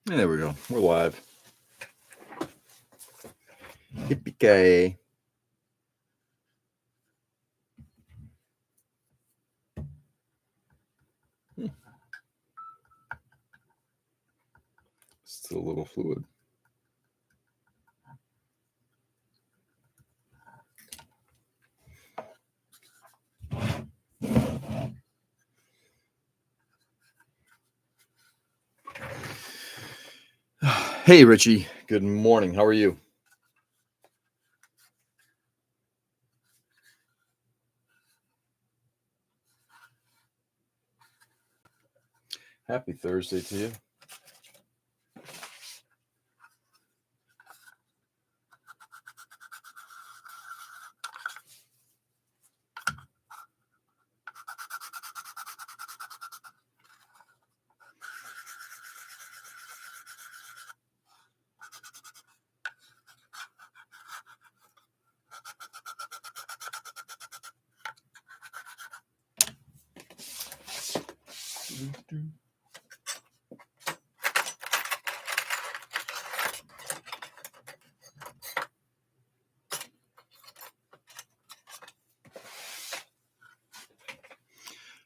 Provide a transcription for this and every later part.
There we go. We're live. Yippee-ki-yay. Still a little fluid. Hey, Richie. Good morning. How are you? Happy Thursday to you.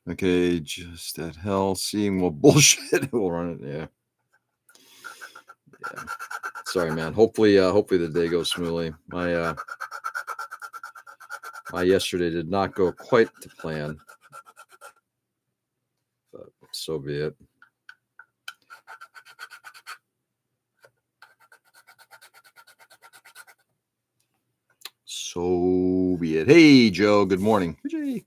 Okay, just at hell, seeing more bullshit. We'll run it. Yeah. Sorry, man. Hopefully the day goes smoothly. My yesterday did not go quite to plan, but so be it. So be it. Hey, Joe. Good morning. Richie.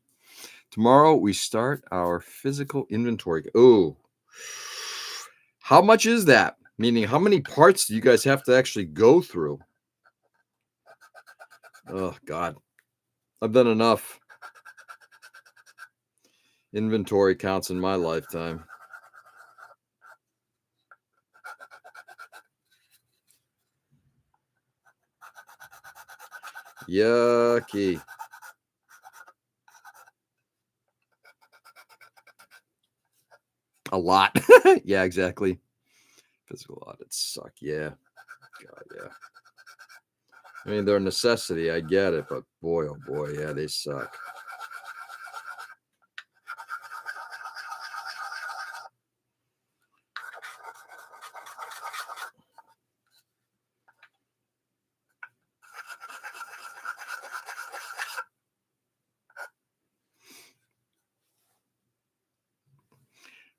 Tomorrow we start our physical inventory. Oh, how much is that? Meaning, how many parts do you guys have to actually go through? Oh, God. I've done enough inventory counts in my lifetime. Yucky. A lot. Yeah, exactly. Physical audits suck. Yeah. God, yeah. I mean, they're a necessity. I get it. But boy, oh boy, yeah, they suck.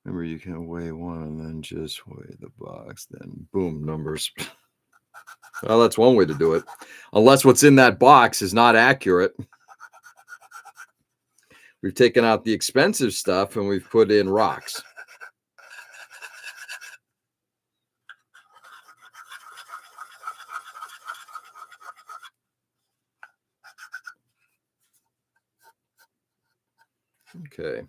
Remember, you can weigh one and then just weigh the box. Then, boom, numbers. Well, that's one way to do it. Unless what's in that box is not accurate. We've taken out the expensive stuff and we've put in rocks. Okay.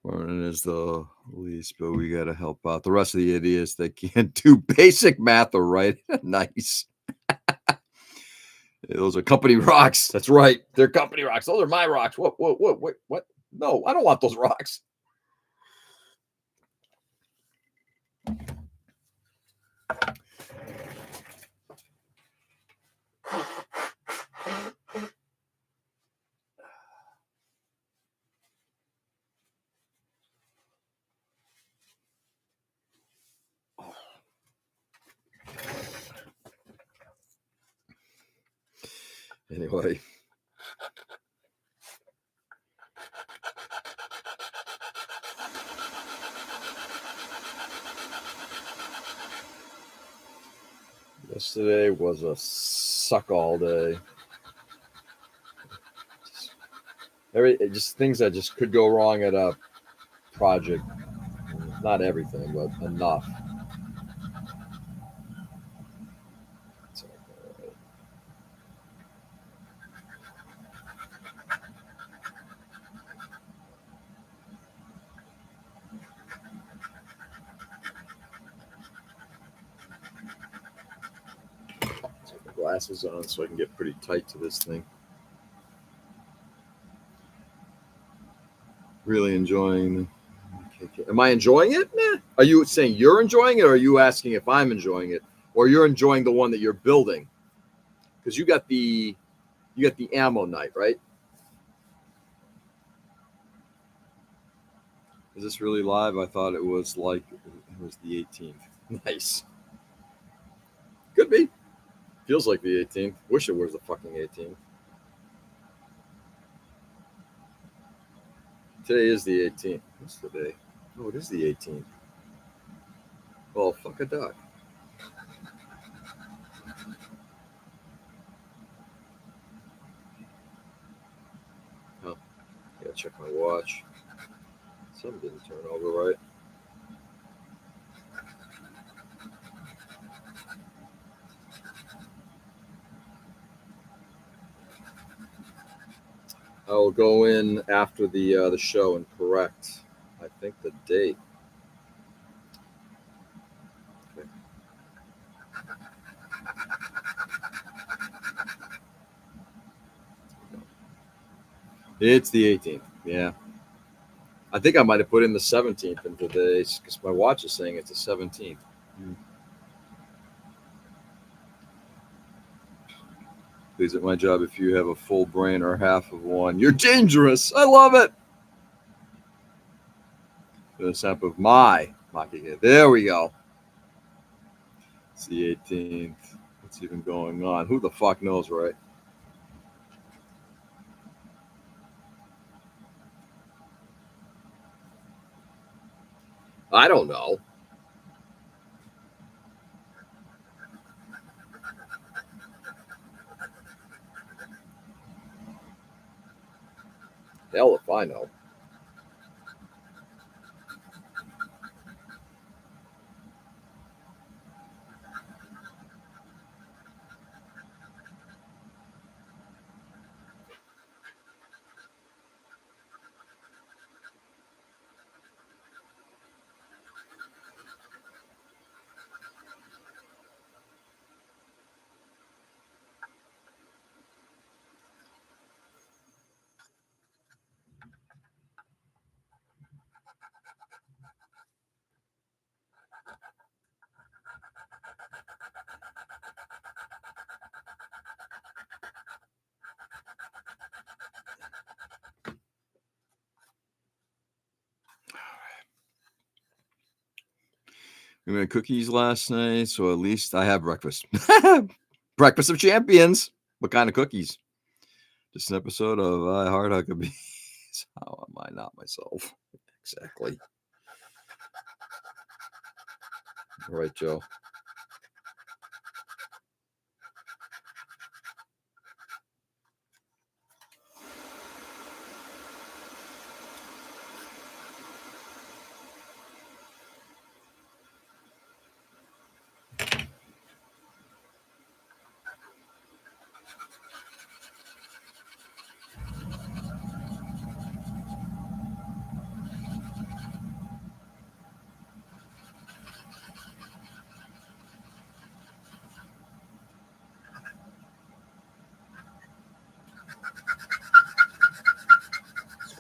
One is the least, but we got to help out the rest of the idiots that can't do basic math or write. Nice. Those are company rocks. That's right. They're company rocks. Those are my rocks. What? What? No, I don't want those rocks. Anyway. Yesterday was a suck all day. Just things that just could go wrong at a project. Not everything, but enough. So, glasses on so I can get pretty tight to this thing. Really enjoying. Am I enjoying it? Nah. Are you saying you're enjoying it, or are you asking if I'm enjoying it, or you're enjoying the one that you're building? Because you got the ammo night, right? Is this really live? I thought it was like it was the 18th. Nice. Could be. Feels like the 18th. Wish it was the fucking 18th. Today is the 18th. What's the day? Oh, it is the 18th. Well, fuck a duck. Oh, gotta check my watch. Something didn't turn over right. I will go in after the show and correct, I think, the date. Okay. It's the 18th. Yeah. I think I might have put in the 17th into the because my watch is saying it's the 17th. Please at my job if you have a full brain or half of one. You're dangerous. I love it. The snap of my Maki. There we go. It's the 18th. What's even going on? Who the fuck knows, right? I don't know. Hell if I know. We made cookies last night, so at least I have breakfast. Breakfast of champions. What kind of cookies? Just an episode of I Heart Huckabees. How am I not myself? Exactly. All right, Joe.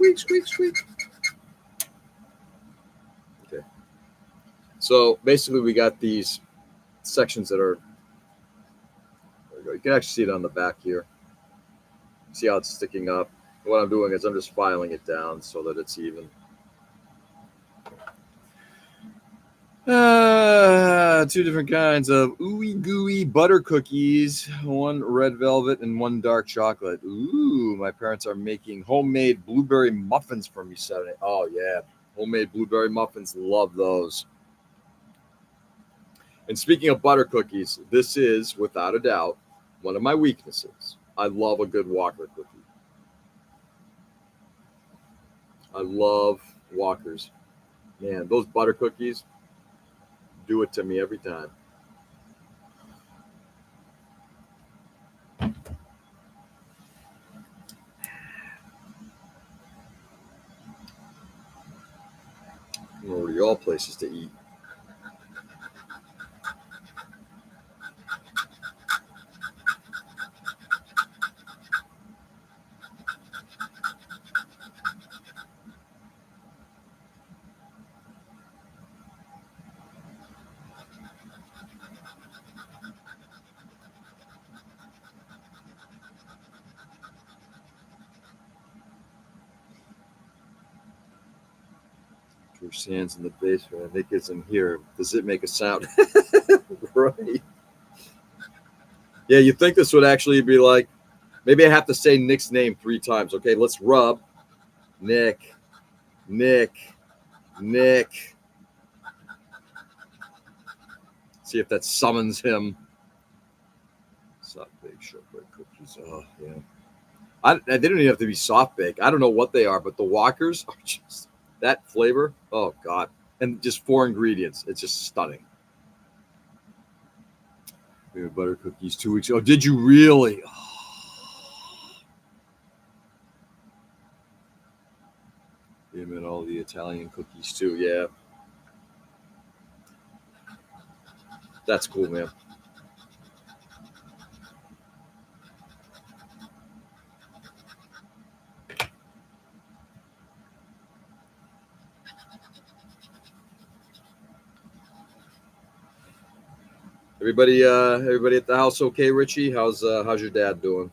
Squeak, squeak, squeak. Okay. So basically, we got these sections that are. There we go. You can actually see it on the back here. See how it's sticking up. What I'm doing is I'm just filing it down so that it's even. Two different kinds of ooey gooey butter cookies. One red velvet and one dark chocolate. Ooh, my parents are making homemade blueberry muffins for me Saturday. Oh yeah, homemade blueberry muffins. Love those. And speaking of butter cookies, this is without a doubt one of my weaknesses. I love a good Walker cookie. I love Walkers. Man, those butter cookies do it to me every time. Over to all places to eat. Your sands in the basement. I think it's in here. Does it make a sound? Right. Yeah, you'd think this would actually be like, maybe I have to say Nick's name 3 times. Okay, let's rub. Nick, Nick, Nick. See if that summons him. Soft baked shortbread cookies. Oh, yeah. They don't even have to be soft baked. I don't know what they are, but the Walkers are just that flavor. Oh, God. And just 4 ingredients. It's just stunning. We had butter cookies 2 weeks ago. Did you really? Oh. Him and all the Italian cookies, too. Yeah. That's cool, man. Everybody at the house okay, Richie? How's your dad doing?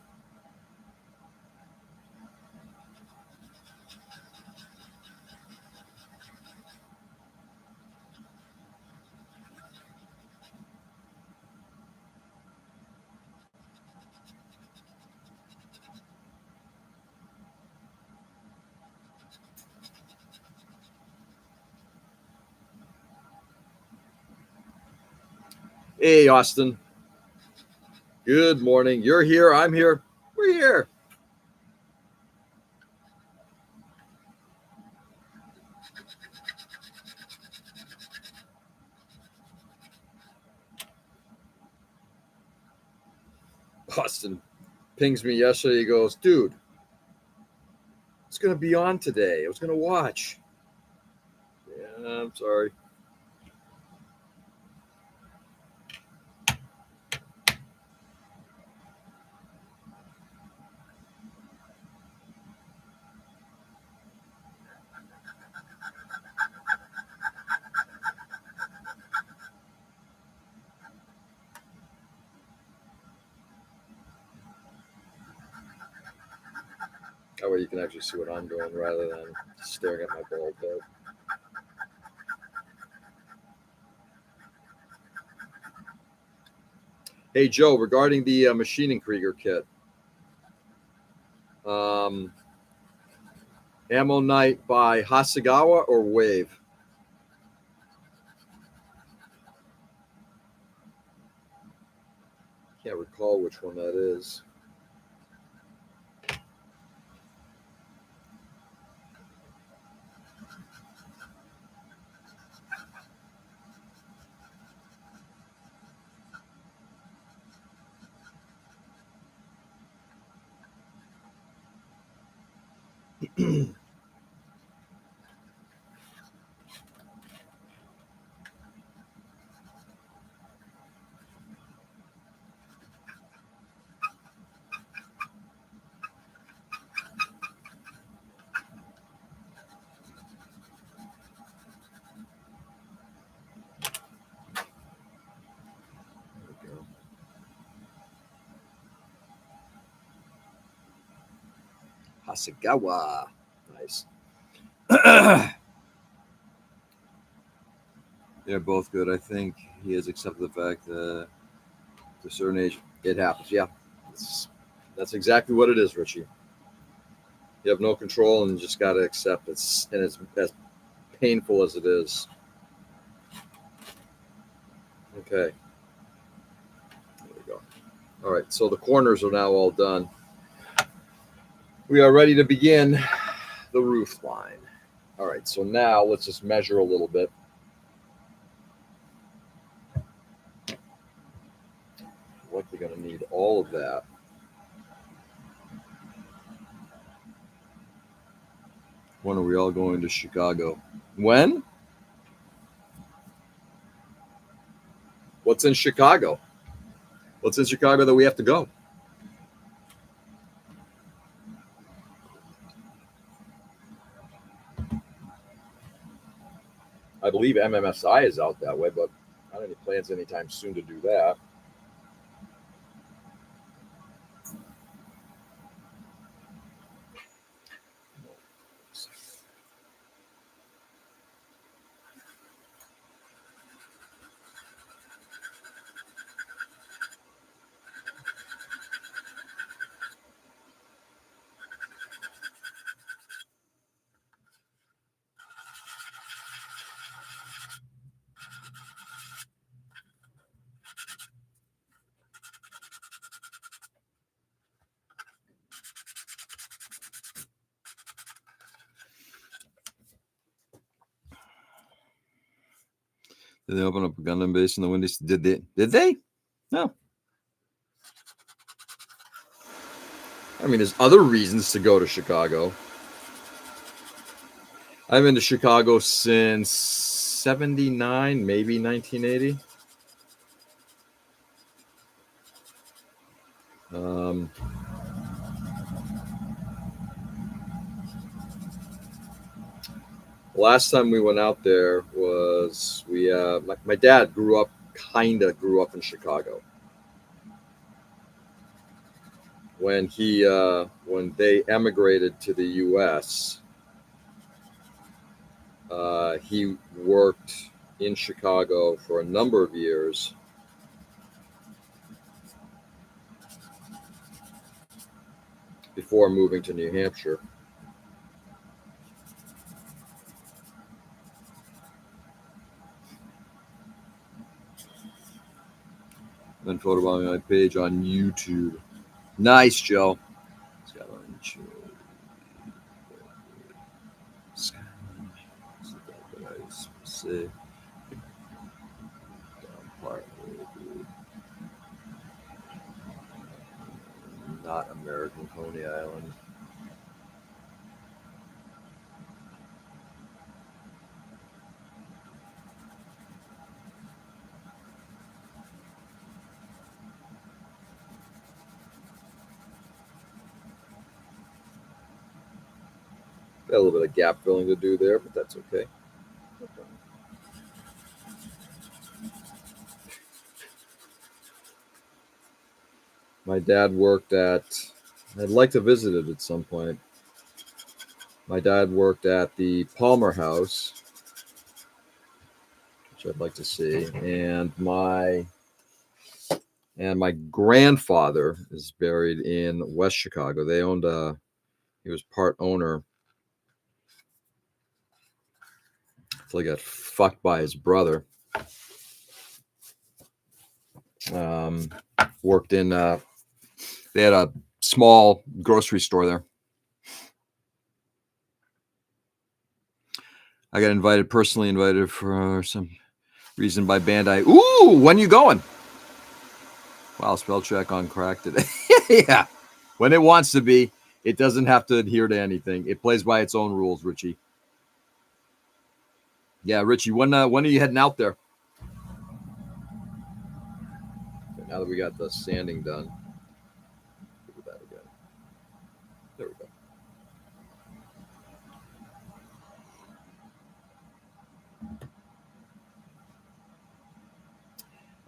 Hey, Austin. Good morning. You're here. I'm here. We're here. Austin pings me yesterday. He goes, dude, it's going to be on today. I was going to watch. Yeah, I'm sorry. That way you can actually see what I'm doing rather than staring at my bald head. Hey, Joe, regarding the machining Krieger kit, Ammo Night by Hasegawa or Wave? Can't recall which one that is. Hasegawa. Nice. They're both good. I think he has accepted the fact that to a certain age, it happens. Yeah. That's exactly what it is, Richie. You have no control and you just got to accept it. And it's as painful as it is. Okay. There we go. All right. So the corners are now all done. We are ready to begin the roof line. All right. So now let's just measure a little bit. Likely going to need all of that. When are we all going to Chicago? When? What's in Chicago? What's in Chicago that we have to go? I believe MMSI is out that way, but I don't have any plans anytime soon to do that. Did they open up a Gundam base in the Windy City? Did they? No. I mean, there's other reasons to go to Chicago. I've been to Chicago since 79, maybe 1980. Last time we went out there was my dad grew up in Chicago. When they emigrated to the U.S., he worked in Chicago for a number of years. Before moving to New Hampshire. Been photobombing my page on YouTube. Nice, Joe. Not American Coney Island. Got a little bit of gap filling to do there, but that's okay. My dad worked at, I'd like to visit it at some point. My dad worked at the Palmer House, which I'd like to see. And my grandfather is buried in West Chicago. They owned he was part owner. Until he got fucked by his brother. Worked in, they had a small grocery store there. I got personally invited for some reason by Bandai. Ooh, when you going? Wow, spell check on crack today. Yeah, when it wants to be. It doesn't have to adhere to anything. It plays by its own rules, Richie. Yeah, Richie, when are you heading out there? Okay, now that we got the sanding done. Look at that again. There we go.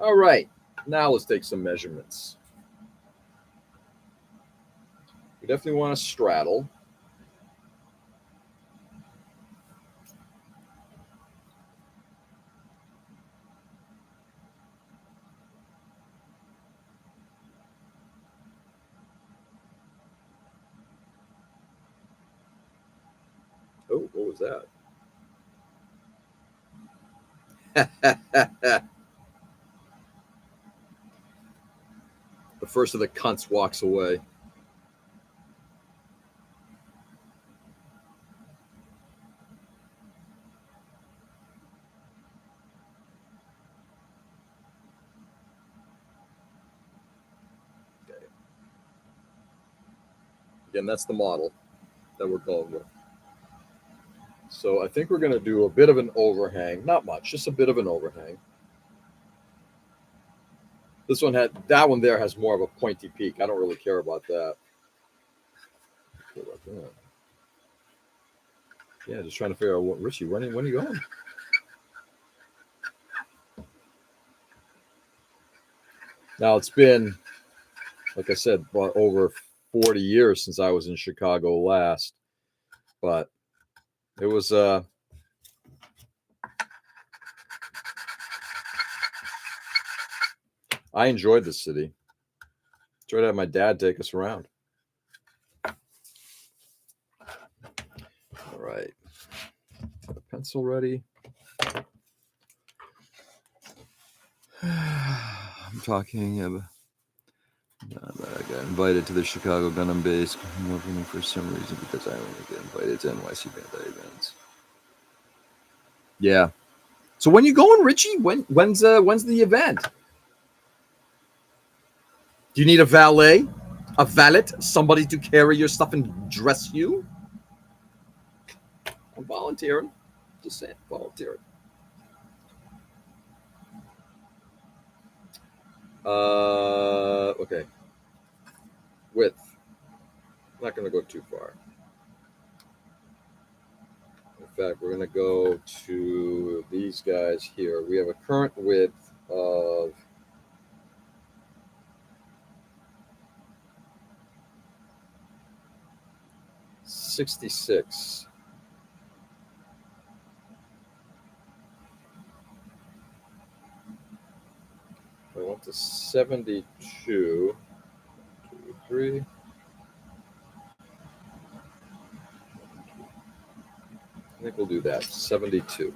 All right, now let's take some measurements. We definitely want to straddle. Oh, what was that? The first of the cunts walks away. Okay. Again, that's the model that we're going with. So I think we're going to do a bit of an overhang. Not much, just a bit of an overhang. That one there has more of a pointy peak. I don't really care about that. Yeah, just trying to figure out Richie, when are you going? Now it's been, like I said, over 40 years since I was in Chicago last. But it was I enjoyed the city. Tried to have my dad take us around. All right. Got a pencil ready. I'm talking I got invited to the Chicago Gundam base opening for some reason because I only get invited to NYC Bandai events. Yeah. So when you going, Richie? When's the event? Do you need a valet? A valet? Somebody to carry your stuff and dress you? I'm volunteering. Just saying, volunteering. Okay. Width. I'm not going to go too far. In fact, we're going to go to these guys here. We have a current width of 66. I went to 72. 2, 3. I think we'll do that. 72.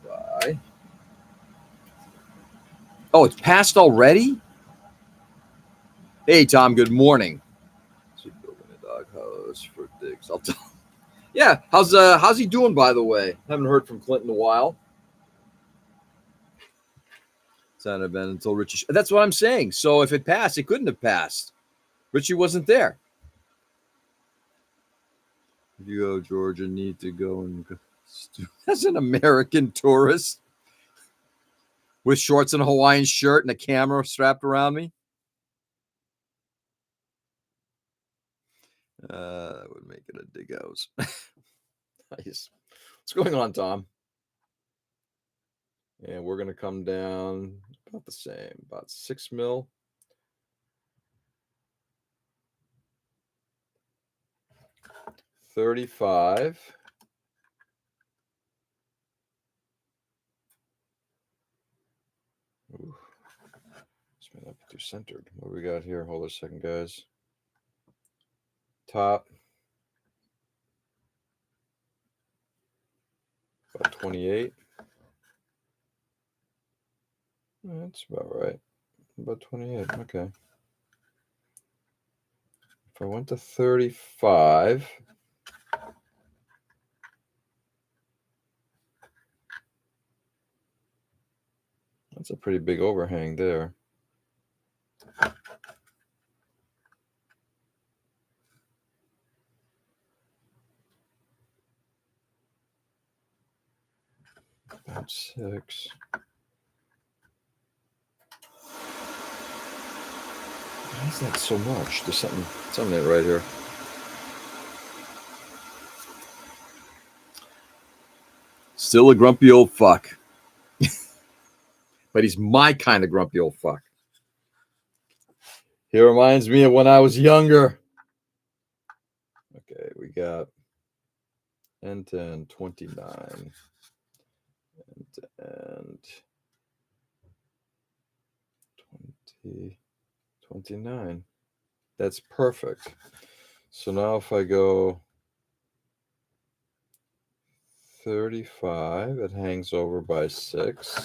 By. Oh, it's passed already? Hey, Tom, good morning. Is he building a doghouse for Diggs? I'll tell him. Yeah, how's he doing, by the way? Haven't heard from Clint in a while. It's not an event until Richie. That's what I'm saying. So if it passed, it couldn't have passed. Richie wasn't there. You go, Georgia, need to go and as an American tourist with shorts and a Hawaiian shirt and a camera strapped around me. That would make it a dig house. Nice. What's going on, Tom? And we're going to come down about the same, about 6 mil. $35. Ooh. This may not be too centered. What do we got here? Hold on a second, guys. Top. About 28. That's about right. About 28. Okay. If I went to 35, that's a pretty big overhang there. About 6. Why is that so much? There's something right here. Still a grumpy old fuck. But he's my kind of grumpy old fuck. He reminds me of when I was younger. Okay, we got N10, 29. And 20, 29. That's perfect. So now if I go 35, it hangs over by 6.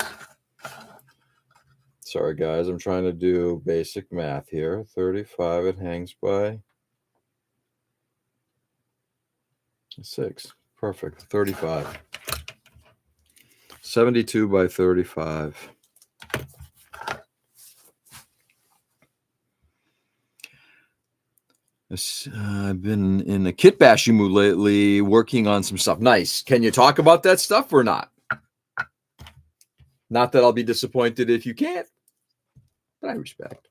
Sorry, guys, I'm trying to do basic math here. 35, it hangs by 6. Perfect. 35. 72 by 35. I've been in a kit bashing mood lately, working on some stuff. Nice. Can you talk about that stuff or not? Not that I'll be disappointed if you can't, but I respect.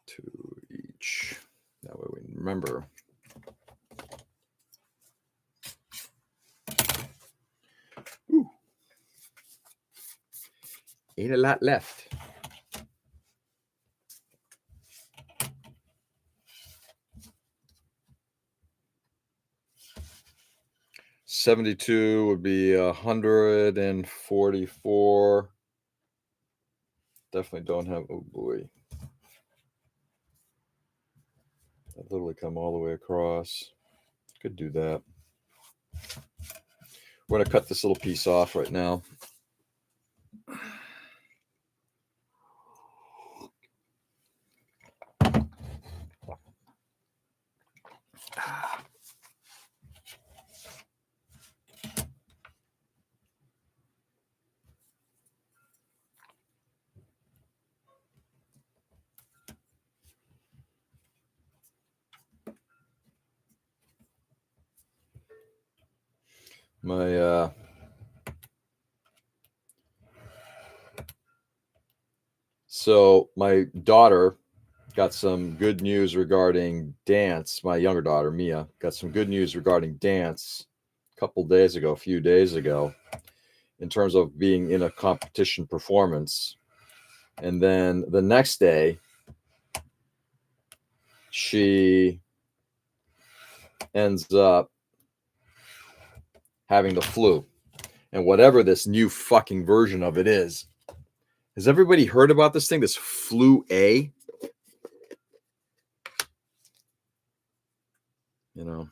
Two each. That way we remember. Ooh. Ain't a lot left. $72 would be $144. Definitely don't have. Oh boy, I literally come all the way across. Could do that. We're gonna cut this little piece off right now. My so my daughter got some good news regarding dance. My younger daughter, Mia, got some good news regarding dance a few days ago, in terms of being in a competition performance. And then the next day, she ends up having the flu. And whatever this new fucking version of it is, has everybody heard about this thing, this flu A? You know,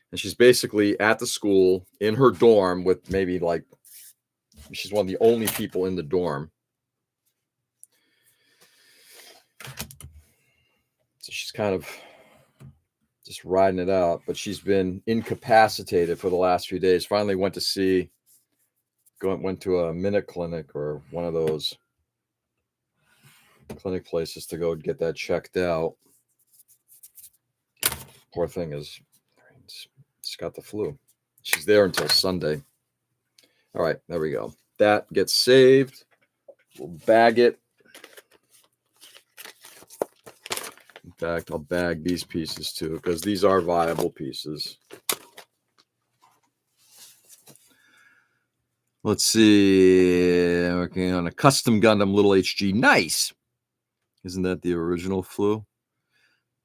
and she's basically at the school in her dorm with maybe like, she's one of the only people in the dorm. So she's kind of just riding it out, but she's been incapacitated for the last few days. Finally went to a minute clinic, or one of those clinic places, to go get that checked out. Poor thing is, she's got the flu. She's there until Sunday. All right, there we go. That gets saved. We'll bag it. In fact, I'll bag these pieces too, because these are viable pieces. Let's see. Working on a custom Gundam Little HG. Nice. Isn't that the original flu?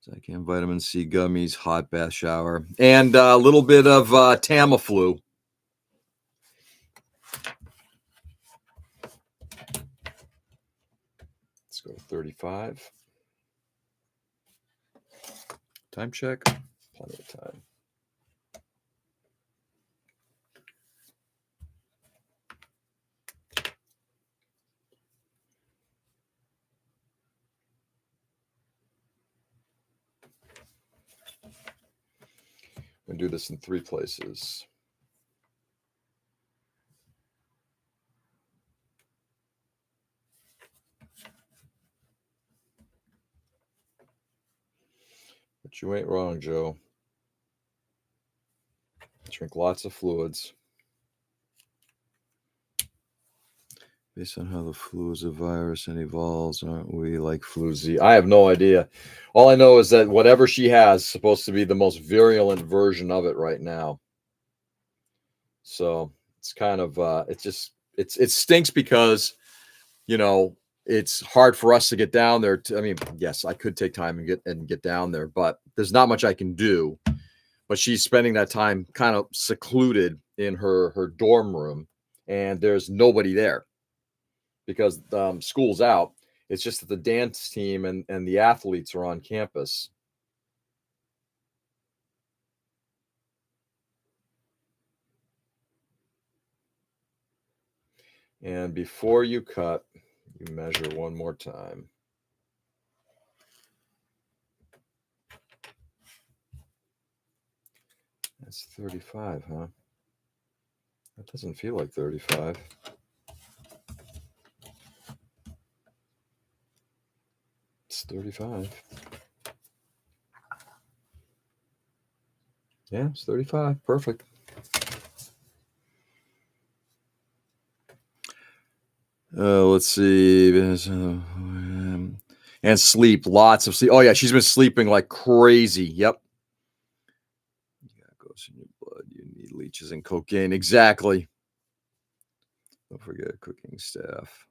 Zycam vitamin C gummies, hot bath shower, and a little bit of Tamiflu. Let's go to 35. Time check. Plenty of time. I'm going to do this in 3 places. But you ain't wrong, Joe. Drink lots of fluids. Based on how the flu is a virus and evolves, aren't we like flu Z? I have no idea. All I know is that whatever she has is supposed to be the most virulent version of it right now. So it's kind of it stinks, because it's hard for us to get down there. I mean, yes, I could take time and get down there, but there's not much I can do. But she's spending that time kind of secluded in her dorm room, and there's nobody there, because school's out. It's just that the dance team and the athletes are on campus. And before you cut, you measure one more time. That's 35, huh? That doesn't feel like 35. It's 35. Yeah, it's 35. Perfect. Let's see. And sleep. Lots of sleep. Oh, yeah. She's been sleeping like crazy. Yep. Yeah, it goes in your blood. You need leeches and cocaine. Exactly. Don't forget cooking staff.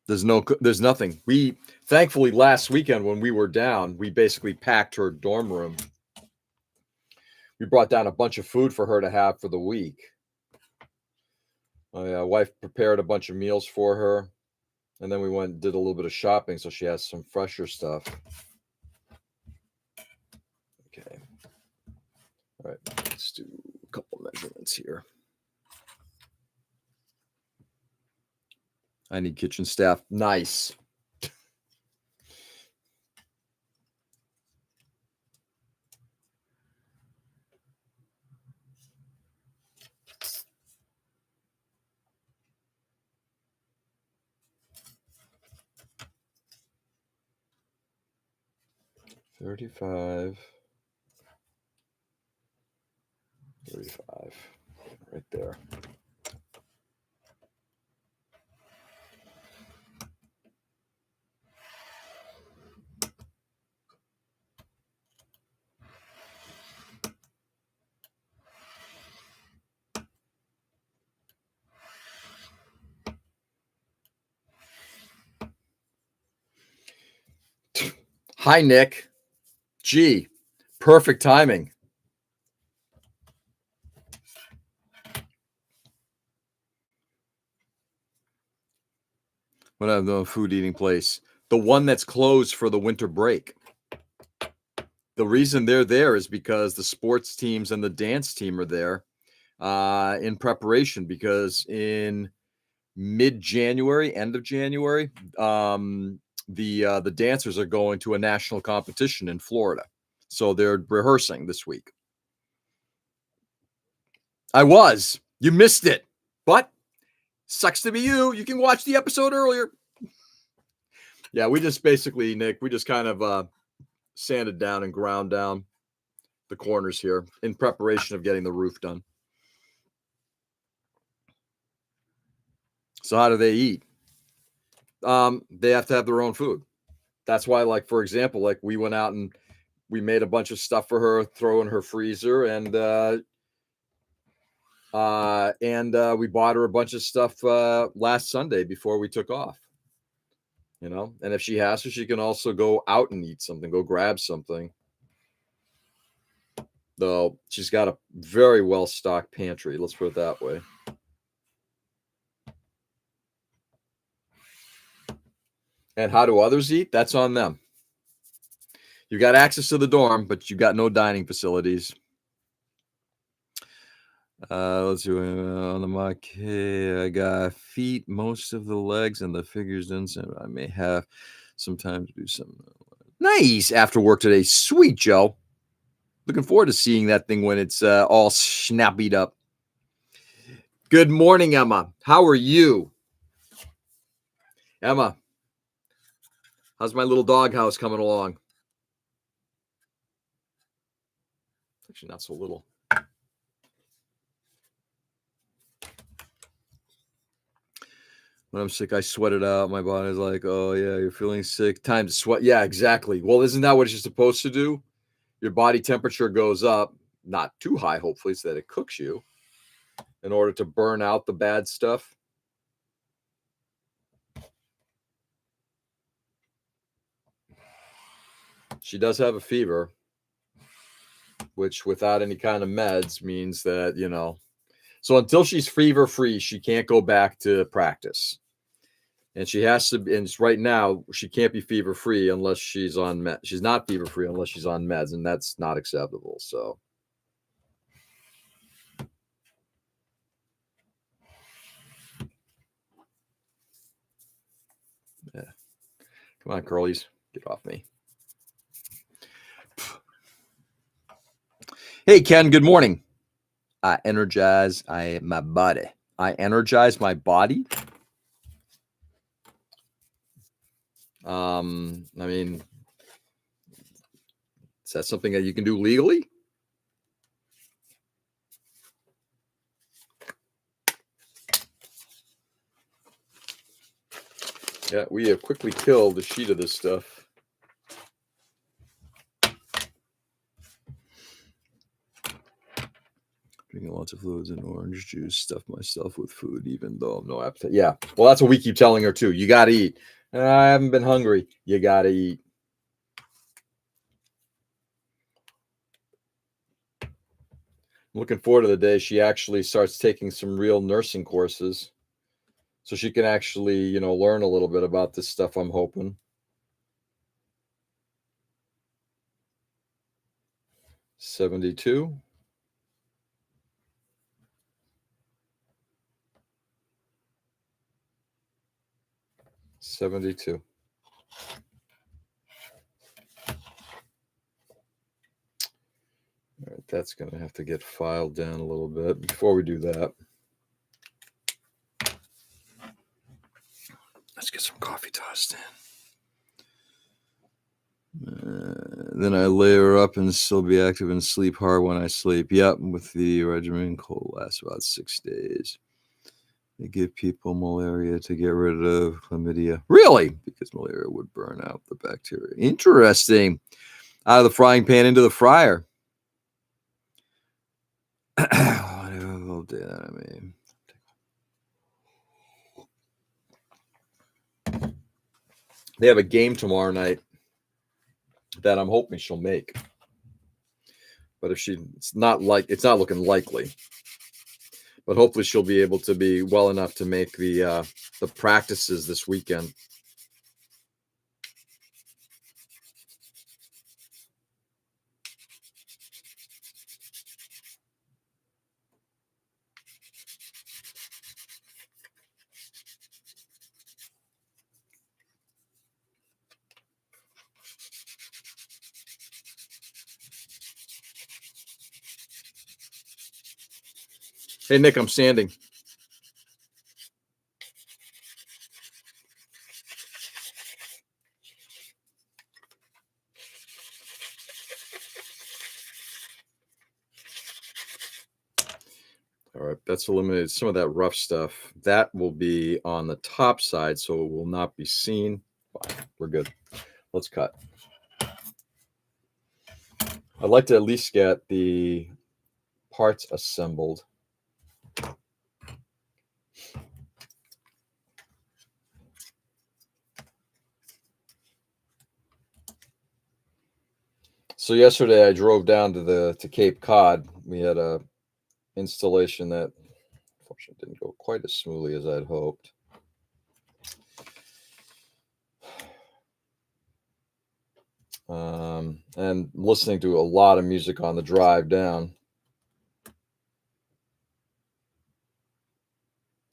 There's nothing. We, thankfully, last weekend when we were down, we basically packed her dorm room. We brought down a bunch of food for her to have for the week. My wife prepared a bunch of meals for her, and then we went and did a little bit of shopping, so she has some fresher stuff. Okay. All right, let's do a couple measurements here. I need kitchen staff. Nice. $35. $35. right there. Hi, Nick. Gee, perfect timing. What have the food eating place? The one that's closed for the winter break. The reason they're there is because the sports teams and the dance team are there in preparation, because in mid-January, end of January, the dancers are going to a national competition in Florida. So they're rehearsing this week. I was. You missed it. But sucks to be you. You can watch the episode earlier. Yeah, we just basically, Nick, we just kind of sanded down and ground down the corners here in preparation of getting the roof done. So how do they eat? They have to have their own food. That's why, like, for example, like we went out and we made a bunch of stuff for her, throw in her freezer, and we bought her a bunch of stuff last Sunday before we took off. You know, and if she has to, she can also go out and eat something, go grab something. Though she's got a very well stocked pantry, let's put it that way. And how do others eat? That's on them. You got access to the dorm, but you got no dining facilities. Let's see. On the maquette, I got feet, most of the legs, and the figures done. So I may have some time to do some. Nice after work today. Sweet, Joe. Looking forward to seeing that thing when it's all snappied up. Good morning, Emma. How are you? Emma, how's my little doghouse coming along? Actually, not so little. When I'm sick, I sweat it out. My body's like, oh, yeah, you're feeling sick. Time to sweat. Yeah, exactly. Well, isn't that what you're supposed to do? Your body temperature goes up, not too high, hopefully, so that it cooks you in order to burn out the bad stuff. She does have a fever, which without any kind of meds means that, you know, so until she's fever free, she can't go back to practice. And she has to, and right now she can't be fever free unless she's on meds. She's not fever free unless she's on meds, and that's not acceptable. So, yeah, come on, curlies, get off me. Hey, Ken. Good morning. I energize my body. I energize my body. I mean, is that something that you can do legally? Yeah, we have quickly killed a sheet of this stuff. Drinking lots of fluids and orange juice, stuff myself with food, even though I'm no appetite. Yeah, well, that's what we keep telling her too. You got to eat. I haven't been hungry. You got to eat. Looking forward to the day she actually starts taking some real nursing courses, so she can actually, you know, learn a little bit about this stuff, I'm hoping. 72. All right, that's going to have to get filed down a little bit. Before we do that, let's get some coffee tossed in. Then I layer up and still be active and sleep hard when I sleep. Yep, with the regimen, cold lasts about 6 days. They give people malaria to get rid of chlamydia. Really? Because malaria would burn out the bacteria. Interesting. Out of the frying pan into the fryer. They have a game tomorrow night that I'm hoping she'll make. But if it's not looking likely. But hopefully she'll be able to be well enough to make the practices this weekend. Hey, Nick, I'm sanding. All right, that's eliminated some of that rough stuff. That will be on the top side, so it will not be seen. Fine, we're good. Let's cut. I'd like to at least get the parts assembled. So yesterday I drove down to Cape Cod. We had a installation that unfortunately didn't go quite as smoothly as I'd hoped. And listening to a lot of music on the drive down.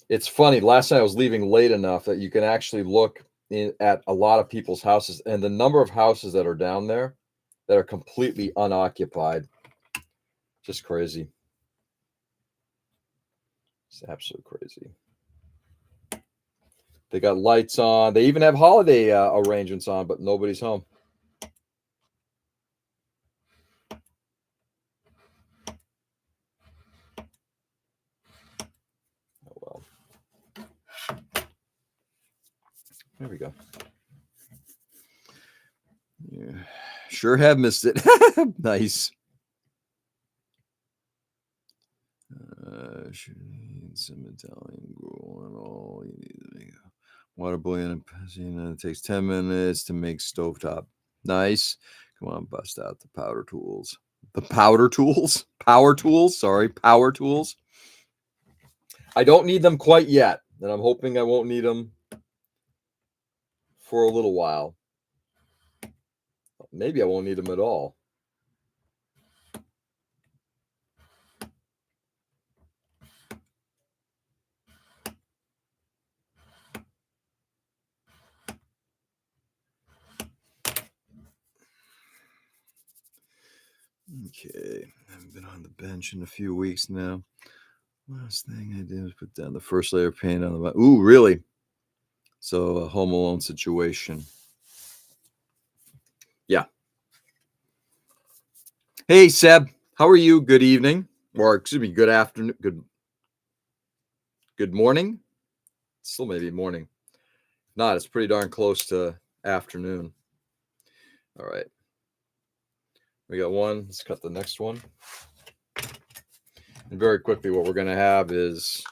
It's funny. Last night I was leaving late enough that you can actually look at a lot of people's houses, and the number of houses that are down there that are completely unoccupied. Just crazy. It's absolutely crazy. They got lights on. They even have holiday arrangements on, but nobody's home. Oh, well. There we go. Yeah. Sure have missed it. Nice. Some Italian gruel and all. You need to make water boiling and passing. It takes 10 minutes to make stovetop. Nice. Come on, bust out the powder tools. The powder tools? Power tools? Sorry, power tools. I don't need them quite yet, and I'm hoping I won't need them for a little while. Maybe I won't need them at all. Okay, I haven't been on the bench in a few weeks now. Last thing I did was put down the first layer of paint on the. Ooh, really? So a Home Alone situation. Yeah. Hey, Seb, how are you? Good evening, or excuse me, good afternoon, good morning. Still maybe morning. Not, it's pretty darn close to afternoon. All right. We got one. Let's cut the next one. And very quickly, what we're going to have is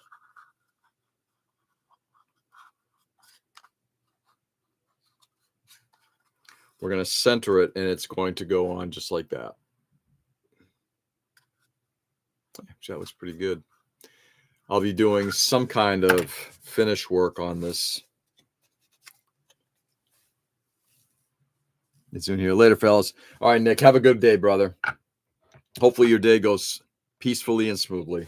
we're going to center it, and it's going to go on just like that. Actually, that was pretty good. I'll be doing some kind of finish work on this. It's in here later, fellas. All right, Nick, have a good day, brother. Hopefully your day goes peacefully and smoothly.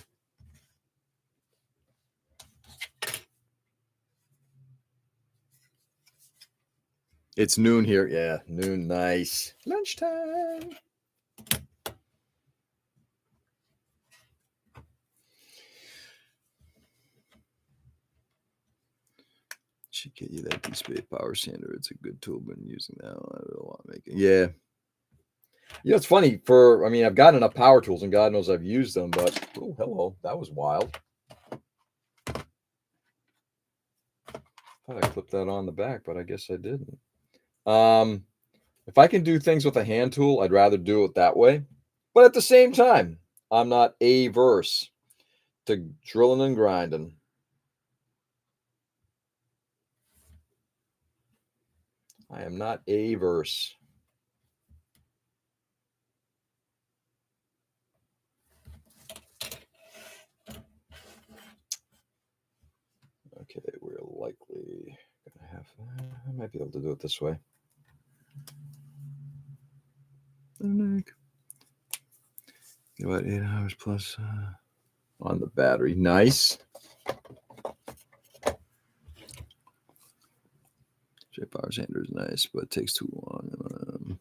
It's noon here. Yeah, noon. Nice. Lunchtime. Should get you that D-Spade power sander. It's a good tool. Been using that a lot making. Yeah. It's funny for, I mean, I've got enough power tools and God knows I've used them, but, oh, hello, that was wild. Thought I clipped that on the back, but I guess I didn't. If I can do things with a hand tool, I'd rather do it that way. But at the same time, I'm not averse to drilling and grinding. I am not averse. Okay, we're likely gonna have. I might be able to do it this way. About 8 hours plus on the battery. Nice. J-Power sander is nice, but it takes too long.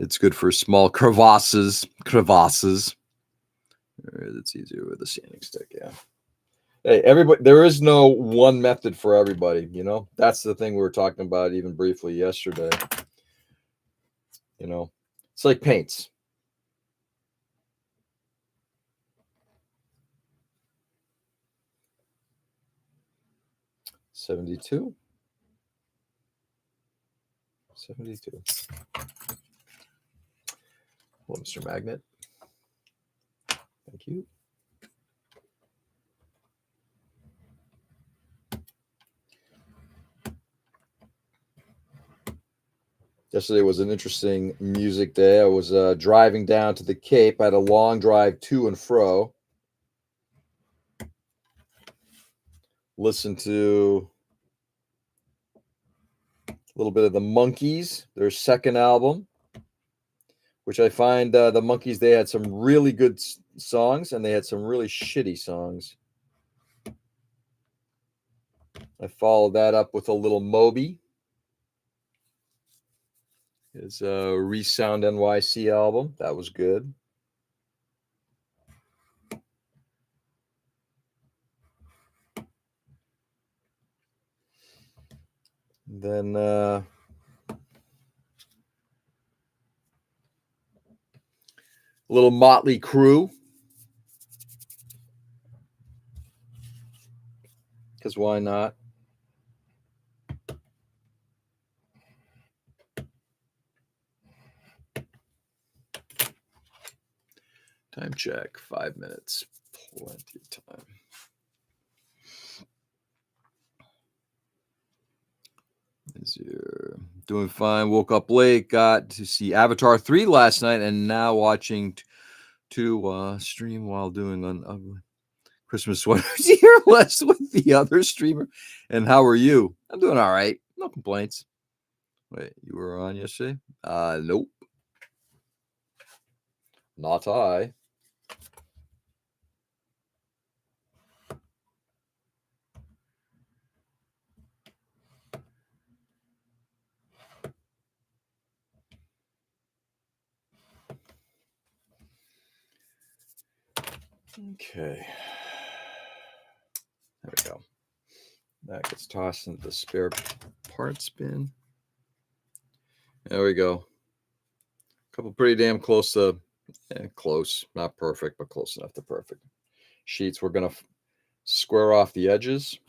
It's good for small crevasses. It's easier with a sanding stick, yeah. Hey, everybody, there is no one method for everybody, That's the thing we were talking about even briefly yesterday. It's like paints. $72. Hello, Mr. Magnet. Thank you. Yesterday was an interesting music day. I was driving down to the Cape. I had a long drive to and fro. Listened to a little bit of the Monkees, their second album, which I find the Monkees, they had some really good songs and they had some really shitty songs. I followed that up with a little Moby. His Resound NYC album. That was good. Then a little Motley Crue. Because why not? Time check, 5 minutes. Plenty of time. Doing fine. Woke up late. Got to see Avatar 3 last night, and now watching to stream while doing an ugly Christmas sweaters here less with the other streamer. And how are you? I'm doing all right. No complaints. Wait, you were on yesterday? Nope. Not I. Okay. There we go. That gets tossed into the spare parts bin. There we go. A couple pretty damn close to, close, not perfect, but close enough to perfect sheets. We're going to square off the edges.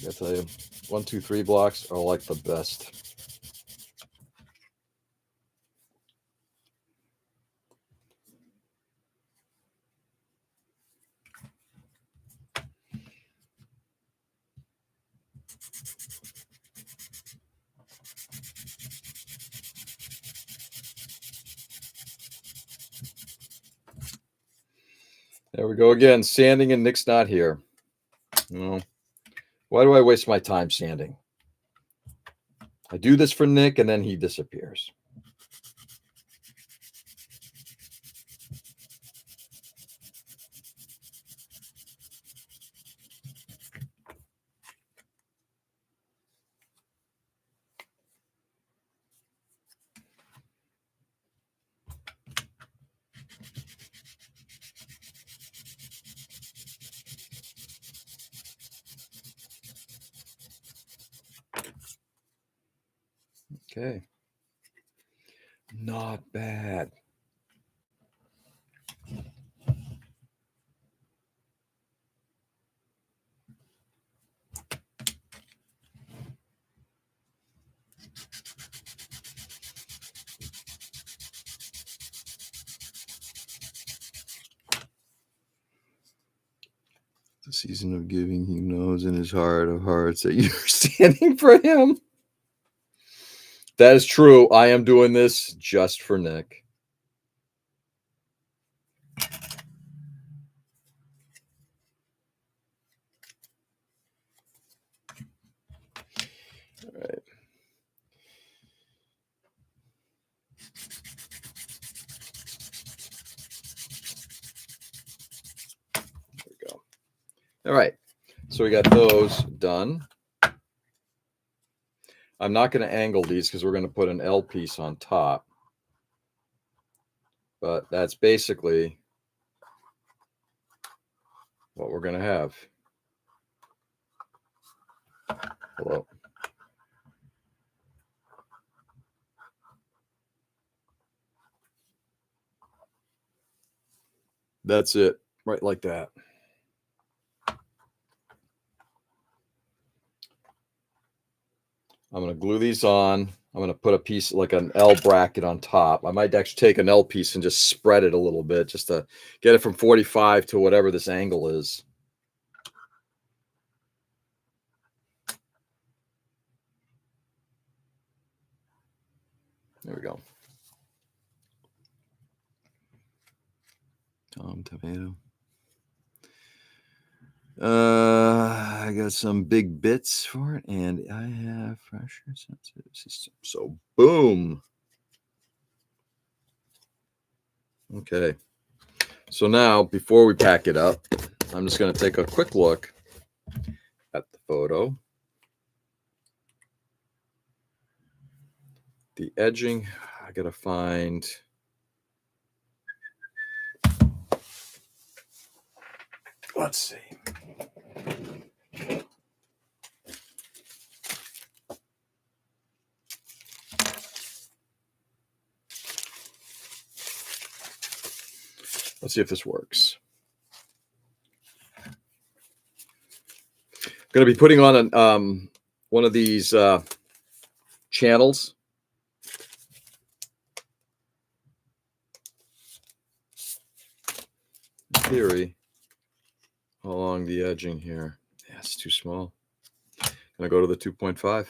I tell you, 1, 2, 3 blocks are like the best. There we go again, sanding and Nick's not here. Well, why do I waste my time sanding? I do this for Nick and then he disappears. Okay. Not bad. The season of giving, he knows in his heart of hearts that you're standing for him. That is true. I am doing this just for Nick. All right. There we go. All right. So we got those done. I'm not going to angle these because we're going to put an L piece on top. But that's basically what we're going to have. Hello. That's it. Right like that. I'm going to glue these on. I'm going to put a piece like an L bracket on top. I might actually take an L piece and just spread it a little bit just to get it from 45 to whatever this angle is. There we go. Tom tomato. I got some big bits for it, and I have pressure sensitive system. So boom. Okay. So now, before we pack it up, I'm just going to take a quick look at the photo. The edging, I got to find. Let's see. Let's see if this works. I'm going to be putting on an, one of these channels. In theory, along the edging here. Yeah, it's too small. I'm going to go to the 2.5.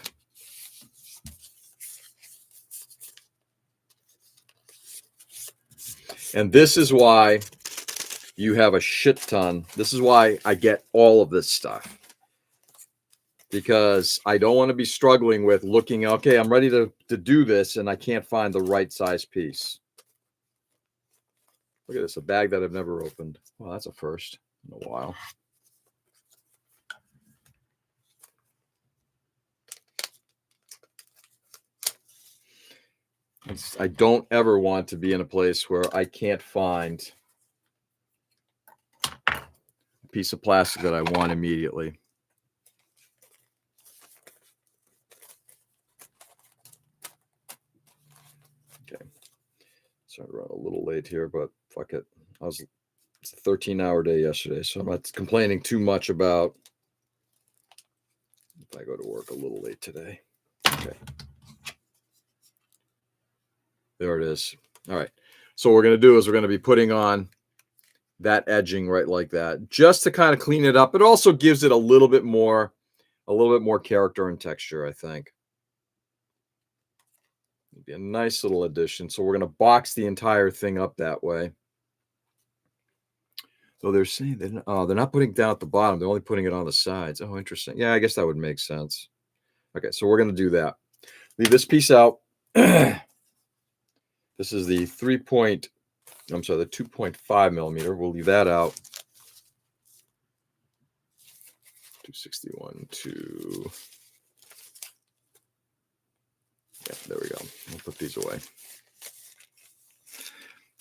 And this is why you have a shit ton. This is why I get all of this stuff. Because I don't want to be struggling with looking, okay, I'm ready to do this, and I can't find the right size piece. Look at this, a bag that I've never opened. Well, that's a first in a while. I don't ever want to be in a place where I can't find a piece of plastic that I want immediately. Okay. Sorry to run a little late here, but fuck it. It's a 13-hour day yesterday, so I'm not complaining too much about if I go to work a little late today. Okay. There it is. All right. So what we're going to do is we're going to be putting on that edging right like that, just to kind of clean it up. It also gives it a little bit more character and texture, I think. It'd be a nice little addition. So we're going to box the entire thing up that way. So they're saying they're not putting it down at the bottom. They're only putting it on the sides. Oh, interesting. Yeah, I guess that would make sense. Okay, so we're going to do that. Leave this piece out. This is the 2.5 millimeter. We'll leave that out. 261, yeah, there we go. We'll put these away.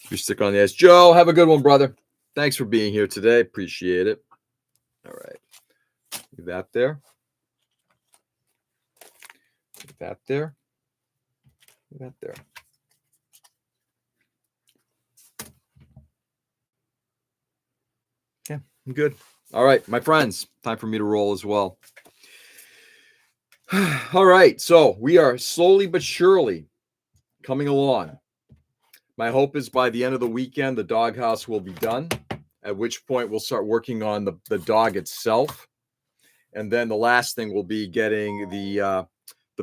You stick on the edge. Joe, have a good one, brother. Thanks for being here today. Appreciate it. All right. Leave that there. Leave that there. Leave that there. Yeah, I'm good. All right, my friends, time for me to roll as well. All right, so we are slowly but surely coming along. My hope is by the end of the weekend, the doghouse will be done, at which point we'll start working on the dog itself. And then the last thing will be getting the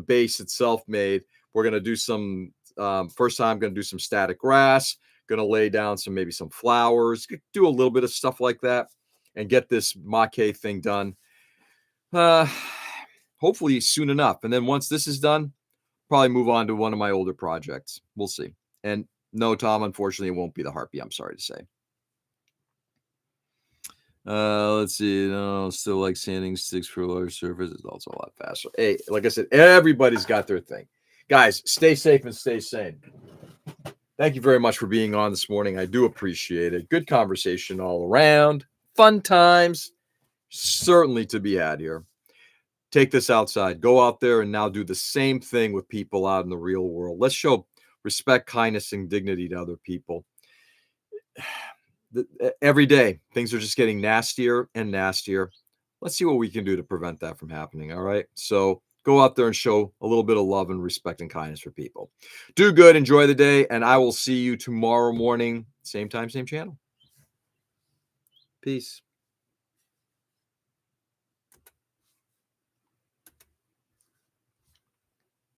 base itself made. We're going to do some, first time, going to do some static grass, going to lay down maybe some flowers, do a little bit of stuff like that, and get this maquet thing done. Hopefully soon enough. And then once this is done, probably move on to one of my older projects. We'll see. And no, Tom, unfortunately, it won't be the Harpy. I'm sorry to say. Let's see. No, still like sanding sticks for a large surface. It's also a lot faster. Hey, like I said, everybody's got their thing. Guys, stay safe and stay sane. Thank you very much for being on this morning. I do appreciate it. Good conversation all around. Fun times. Certainly to be had here. Take this outside. Go out there and now do the same thing with people out in the real world. Let's show respect, kindness, and dignity to other people. Every day, things are just getting nastier and nastier. Let's see what we can do to prevent that from happening. All right. So go out there and show a little bit of love and respect and kindness for people. Do good. Enjoy the day. And I will see you tomorrow morning. Same time, same channel. Peace.